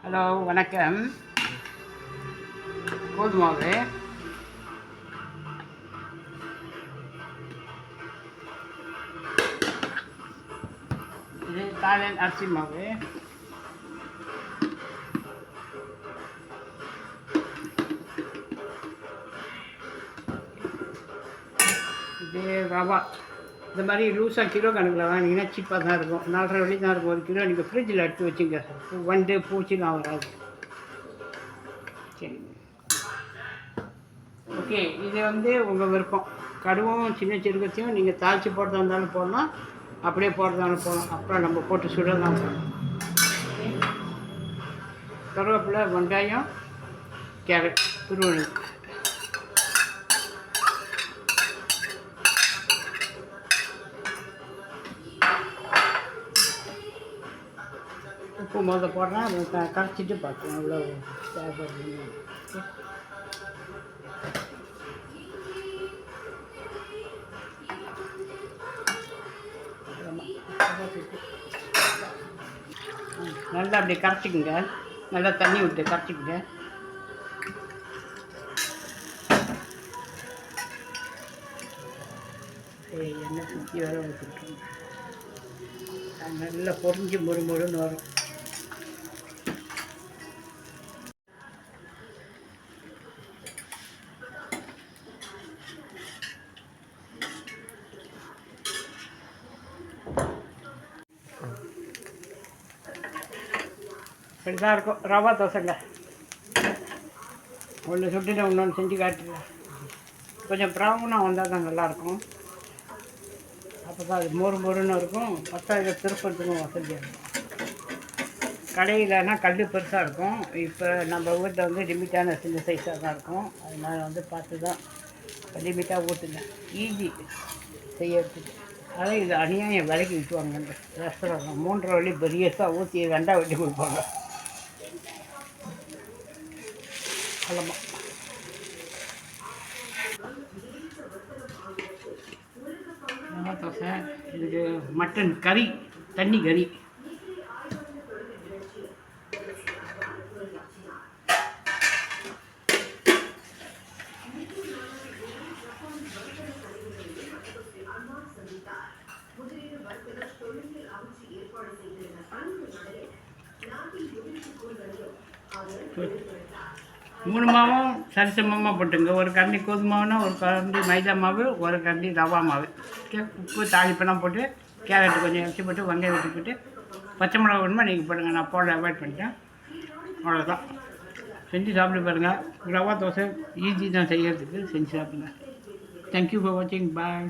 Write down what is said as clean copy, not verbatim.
Hello வணக்கம். கோதுமாவு, இது தாளியல் அரிசி மாவு, இது ரவா. இந்த மாதிரி லூஸாக கிலோ கணக்கில் வாங்கினீங்கன்னா சீப்பாக தான் இருக்கும். 4.5 வழி தான் இருக்கும். 1 கிலோ நீங்கள் ஃப்ரிட்ஜில் எடுத்து வச்சுங்க. வண்டு பூச்சிலாம் வராது. சரி, ஓகே. இது வந்து உங்கள் விருப்பம். கடுவும் சின்ன சிறுகத்தையும் நீங்கள் தாளித்து போடுறதா இருந்தாலும் போடலாம், அப்படியே போடுறதாலும் போடலாம். அப்புறம் நம்ம போட்டு சுட தான் போடணும். கருவேப்பிலை, வெங்காயம், கேரட் துருவல், உப்பு முதல்ல போடுறேன். அதை கரைச்சிட்டு பார்க்கலாம் எவ்வளோ தேவைப்படுது. நல்லா அப்படி கரைச்சிக்குங்க. நல்லா தண்ணி விட்டு கரைச்சிக்குங்க. எண்ணெய் சுற்றி வர வச்சுருக்கோம். நல்லா பொறிஞ்சு முறுமுறுன்னு வரும். இப்படி தான் இருக்கும் ரவா தோசைங்க. ஒன்று சுட்டுட்டு இன்னொன்று செஞ்சு காட்டுறேன். கொஞ்சம் ப்ரௌனாக வந்தால் தான் நல்லாயிருக்கும். அப்போ தான் அது மொறுன்னு இருக்கும். இதை திருப்பத்துக்கும் வசதியாக இருக்கும். கடையிலனா கல் பெருசாக இருக்கும். இப்போ நம்ம வீட்டில் வந்து லிமிட்டான சின்ன சைஸாக தான் இருக்கும். அதனால் வந்து பார்த்து தான் லிமிட்டாக ஊற்றுங்க. ஈஸி செய்யறதுக்கு. அதான் இது அநியாயம் விலைக்கு விட்டுவாங்க. இந்த ரெஸ்டாரண்ட் 3.5 வழி பெரியஸாக ஊற்றி 2 வெட்டி கொடுப்பாங்க. ஆமாம், தோசை. இதுக்கு மட்டன் கறி, தண்ணி கறி. மூணு மாவும் சரிசமமாக போட்டுங்க. ஒரு கரண்டி கோதுமாவுனா, ஒரு கரண்டி மைதா மாவு, ஒரு கரண்டி ரவா மாவு. ஓகே, உப்பு தாளிப்பெல்லாம் போட்டு, கேரட்டு கொஞ்சம் இறச்சி போட்டு, வெங்காயம் வெட்டி போட்டு, பச்சை மிளகா வேணுமா நீங்கள் போடுங்க. நான் போட அவாய்ட் பண்ணிட்டேன். அவ்வளோதான். செஞ்சு சாப்பிட்டு பாருங்கள். ரவா தோசை ஈஸி தான் செய்கிறதுக்கு. செஞ்சு சாப்பிடுங்க. தேங்க்யூ ஃபார் வாட்சிங். பாய்.